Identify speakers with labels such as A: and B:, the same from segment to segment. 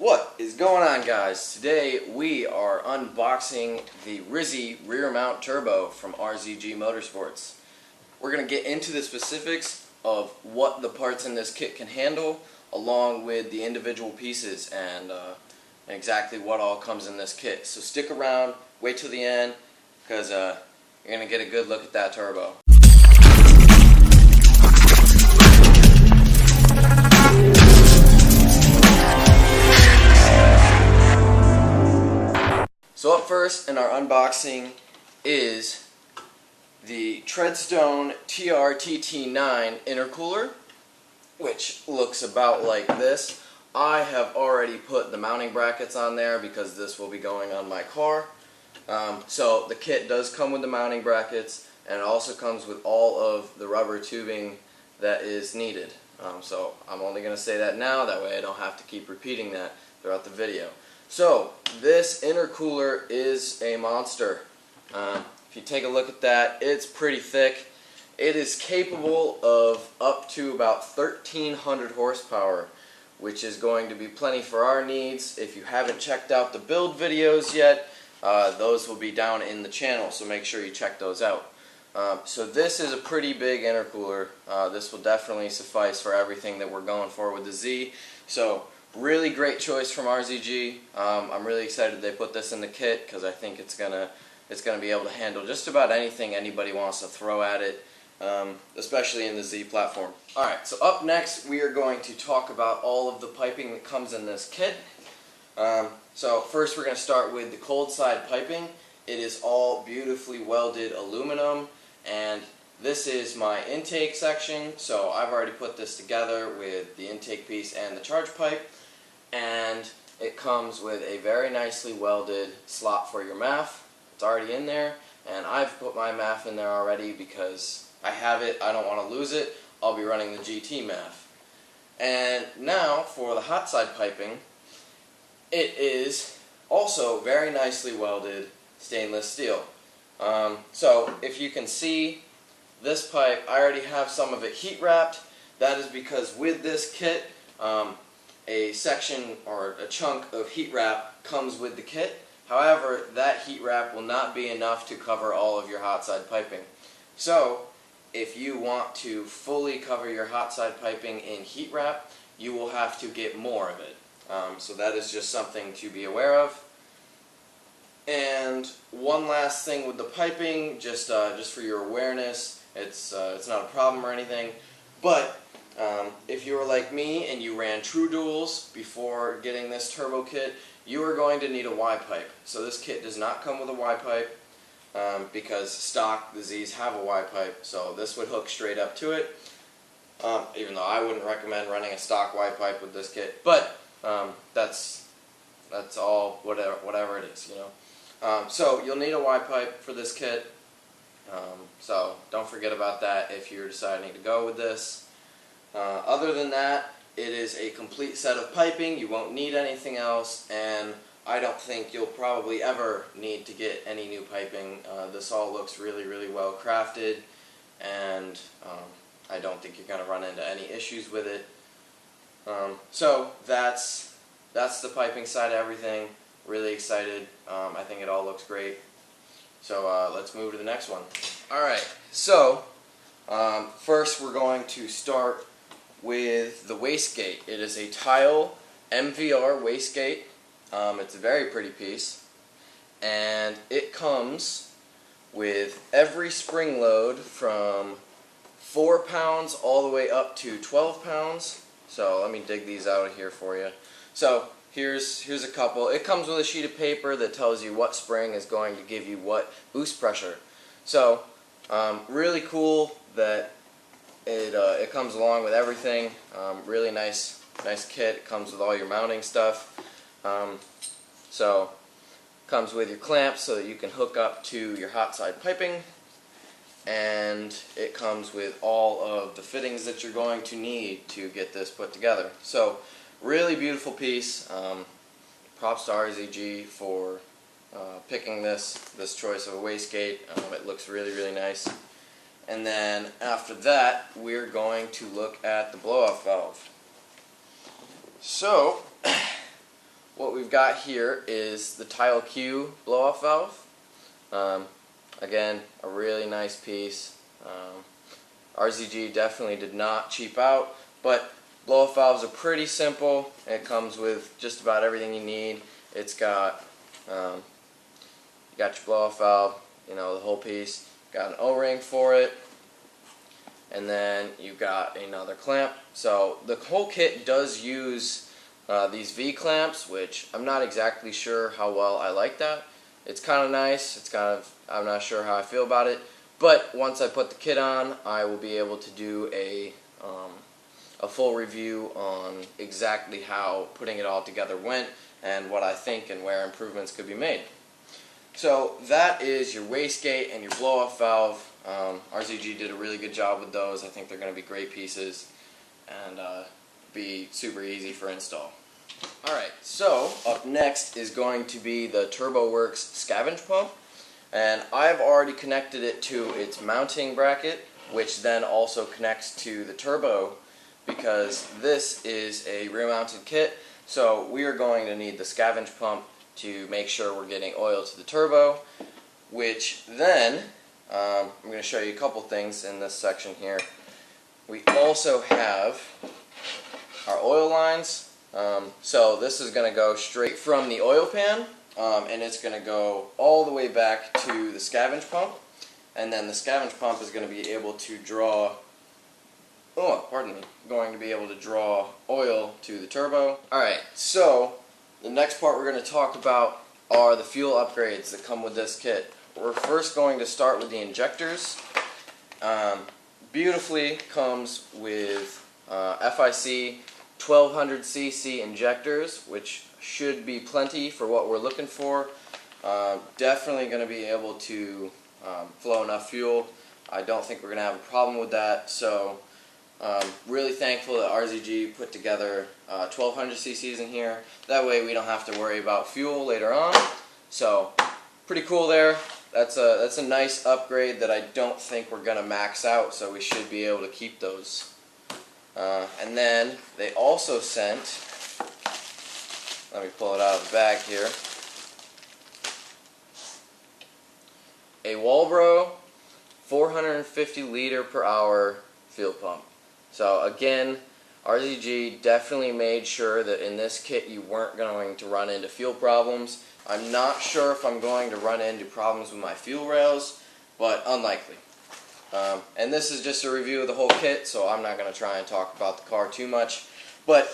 A: What is going on, guys? Today we are unboxing the Rizzy rear mount turbo from RZG Motorsports. We're going to get into the specifics of what the parts in this kit can handle, along with the individual pieces and exactly what all comes in this kit. So stick around, wait till the end, because you're going to get a good look at that turbo. So up first in our unboxing is the Treadstone TRTT9 intercooler, which looks about like this. I have already put the mounting brackets on there because this will be going on my car. So the kit does come with the mounting brackets, and it also comes with all of the rubber tubing that is needed. So I'm only going to say that now, that way I don't have to keep repeating that throughout the video. So this intercooler is a monster. If you take a look at that, it's pretty thick. It is capable of up to about 1,300 horsepower, which is going to be plenty for our needs. If you haven't checked out the build videos yet, those will be down in the channel, so make sure you check those out. So this is a pretty big intercooler. This will definitely suffice for everything that we're going for with the Z. So really great choice from RZG. I'm really excited they put this in the kit because I think it's gonna be able to handle just about anything anybody wants to throw at it, especially in the Z platform. Alright, so up next we are going to talk about all of the piping that comes in this kit. So first we're going to start with the cold side piping. It is all beautifully welded aluminum, and this is my intake section. So I've already put this together with the intake piece and the charge pipe, and it comes with a very nicely welded slot for your MAF. It's already in there, and I've put my MAF in there already because I have it, I don't want to lose it. I'll be running the GT MAF. And now for the hot side piping, it is also very nicely welded stainless steel. So if you can see this pipe, I already have some of it heat wrapped. That is because with this kit, a section or a chunk of heat wrap comes with the kit. However, that heat wrap will not be enough to cover all of your hot side piping. So if you want to fully cover your hot side piping in heat wrap, you will have to get more of it. So that is just something to be aware of. And one last thing with the piping, just for your awareness, it's not a problem or anything, but if you were like me and you ran true duals before getting this turbo kit, you are going to need a Y pipe. So this kit does not come with a Y pipe because stock, the Z's have a Y pipe, so this would hook straight up to it, even though I wouldn't recommend running a stock Y pipe with this kit, but that's all whatever it is, you know. So you'll need a Y pipe for this kit, so don't forget about that if you're deciding to go with this. Other than that, it is a complete set of piping. You won't need anything else, and I don't think you'll probably ever need to get any new piping. This all looks really, really well crafted, and I don't think you're going to run into any issues with it. So that's the piping side of everything. Really excited. I think it all looks great. So let's move to the next one. Alright, so first we're going to start with the wastegate. It is a Tial MVR wastegate. It's a very pretty piece, and it comes with every spring load from 4 pounds all the way up to 12 pounds. So let me dig these out of here for you. So here's a couple. It comes with a sheet of paper that tells you what spring is going to give you what boost pressure. So really cool that it comes along with everything. Really nice kit. It comes with all your mounting stuff. So comes with your clamps so that you can hook up to your hot side piping, and it comes with all of the fittings that you're going to need to get this put together. So really beautiful piece. Props to RZG for picking this choice of a wastegate. It looks really, really nice. And then after that, we're going to look at the blow-off valve. So we've got here is the Tial Q blow-off valve. Again, a really nice piece. RZG definitely did not cheap out, but blow-off valves are pretty simple. It comes with just about everything you need. It's got you got your blow-off valve, you know, the whole piece. Got an O-ring for it, and then you got another clamp. So the whole kit does use these V clamps, which I'm not exactly sure how well I like that. It's kind of nice. It's kind of, I'm not sure how I feel about it. But once I put the kit on, I will be able to do a full review on exactly how putting it all together went and what I think and where improvements could be made. So that is your wastegate and your blow-off valve. RZG did a really good job with those. I think they're going to be great pieces and be super easy for install. Alright, so up next is going to be the Turbowerx Scavenge pump. And I've already connected it to its mounting bracket, which then also connects to the turbo, because this is a rear-mounted kit. So we are going to need the Scavenge pump to make sure we're getting oil to the turbo, which then, I'm going to show you a couple things in this section here. We also have our oil lines. So this is going to go straight from the oil pan, and it's going to go all the way back to the Scavenge pump, and then the Scavenge pump is going to be able to draw, going to be able to draw oil to the turbo. Alright, so the next part we're going to talk about are the fuel upgrades that come with this kit. We're first going to start with the injectors. Beautifully comes with FIC 1200 CC injectors, which should be plenty for what we're looking for. Definitely going to be able to flow enough fuel. I don't think we're going to have a problem with that. So really thankful that RZG put together 1200 cc's in here. That way we don't have to worry about fuel later on. So pretty cool there. That's a nice upgrade that I don't think we're going to max out, so we should be able to keep those. And then they also sent, let me pull it out of the bag here, a Walbro 450 liter per hour fuel pump. So again, RZG definitely made sure that in this kit you weren't going to run into fuel problems. I'm not sure if I'm going to run into problems with my fuel rails, but unlikely. And this is just a review of the whole kit, so I'm not going to try and talk about the car too much. But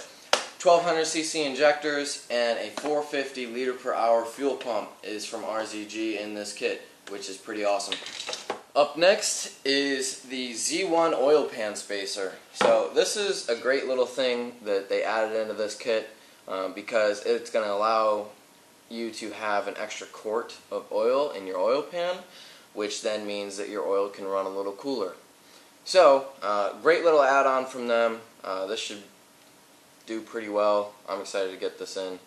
A: 1200 cc injectors and a 450 liter per hour fuel pump is from RZG in this kit, which is pretty awesome. Up next is the Z1 oil pan spacer. So this is a great little thing that they added into this kit because it's going to allow you to have an extra quart of oil in your oil pan, which then means that your oil can run a little cooler. So great little add-on from them. This should do pretty well. I'm excited to get this in.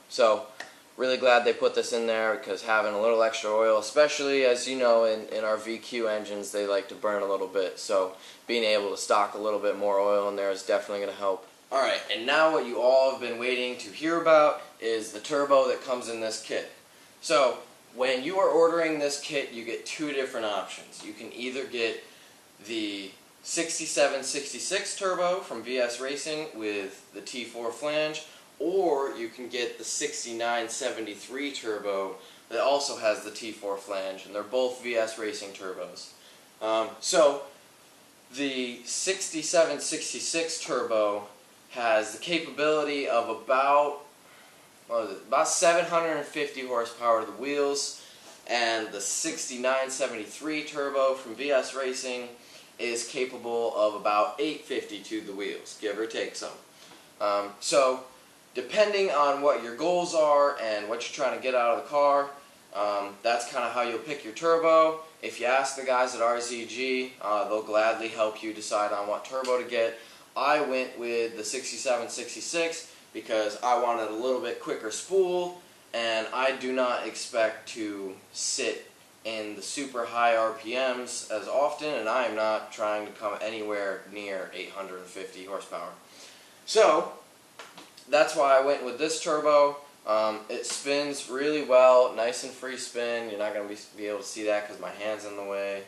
A: So really glad they put this in there, because having a little extra oil, especially as you know in our VQ engines, they like to burn a little bit. So being able to stock a little bit more oil in there is definitely going to help. Alright, and now what you all have been waiting to hear about is the turbo that comes in this kit. So when you are ordering this kit, you get two different options. You can either get the 6766 turbo from VS Racing with the T4 flange, or you can get the 6973 turbo that also has the T4 flange, and they're both VS Racing turbos. So the 6766 turbo has the capability of about 750 horsepower to the wheels, and the 6973 turbo from VS Racing is capable of about 850 to the wheels, give or take some. So depending on what your goals are and what you're trying to get out of the car, that's kind of how you'll pick your turbo. If you ask the guys at RZG, they'll gladly help you decide on what turbo to get. I went with the 6766 because I wanted a little bit quicker spool, and I do not expect to sit in the super high RPMs as often, and I am not trying to come anywhere near 850 horsepower. So that's why I went with this turbo. It spins really well, nice and free spin. You're not going to be able to see that because my hand's in the way.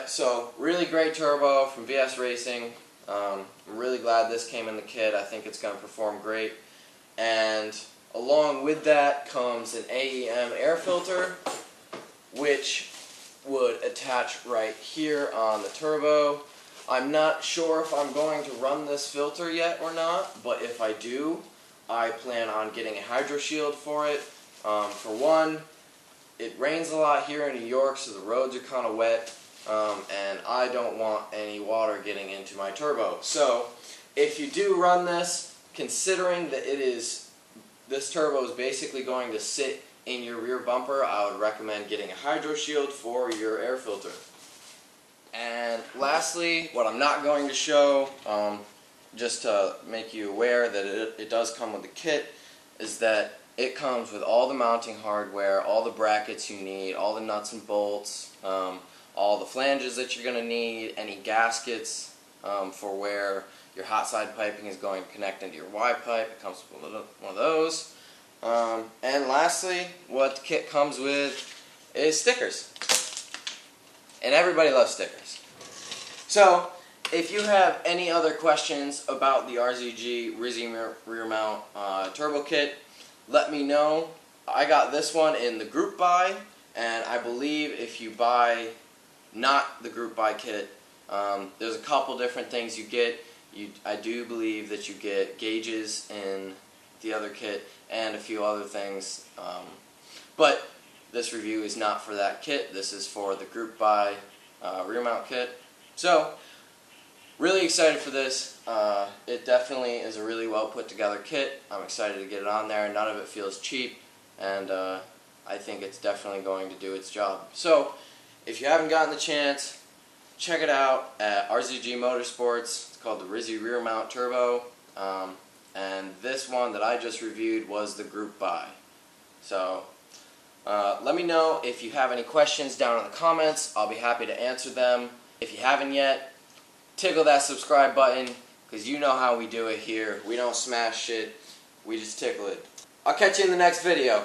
A: So really great turbo from VS Racing. I'm really glad this came in the kit. I think it's going to perform great. And along with that comes an AEM air filter, which would attach right here on the turbo. I'm not sure if I'm going to run this filter yet or not, but if I do, I plan on getting a hydro shield for it. For one, it rains a lot here in New York, so the roads are kind of wet, and I don't want any water getting into my turbo. So if you do run this, considering that this turbo is basically going to sit in your rear bumper, I would recommend getting a hydro shield for your air filter. And lastly, what I'm not going to show, just to make you aware that it does come with the kit, is that it comes with all the mounting hardware, all the brackets you need, all the nuts and bolts, all the flanges that you're going to need, any gaskets for where your hot side piping is going to connect into your Y pipe. It comes with one of those. And lastly, what the kit comes with is stickers. And everybody loves stickers. So, if you have any other questions about the RZG Rizzy rear mount turbo kit, let me know. I got this one in the group buy, and I believe if you buy not the group buy kit, there's a couple different things you get. I do believe that you get gauges in the other kit and a few other things, but this review is not for that kit. This is for the group buy rear mount kit. So, really excited for this. It definitely is a really well put together kit. I'm excited to get it on there. None of it feels cheap, and I think it's definitely going to do its job. So, if you haven't gotten the chance, check it out at RZG Motorsports. It's called the Rizzy Rear Mount Turbo, and this one that I just reviewed was the group buy. So, let me know if you have any questions down in the comments. I'll be happy to answer them. If you haven't yet, tickle that subscribe button, because you know how we do it here. We don't smash shit, we just tickle it. I'll catch you in the next video.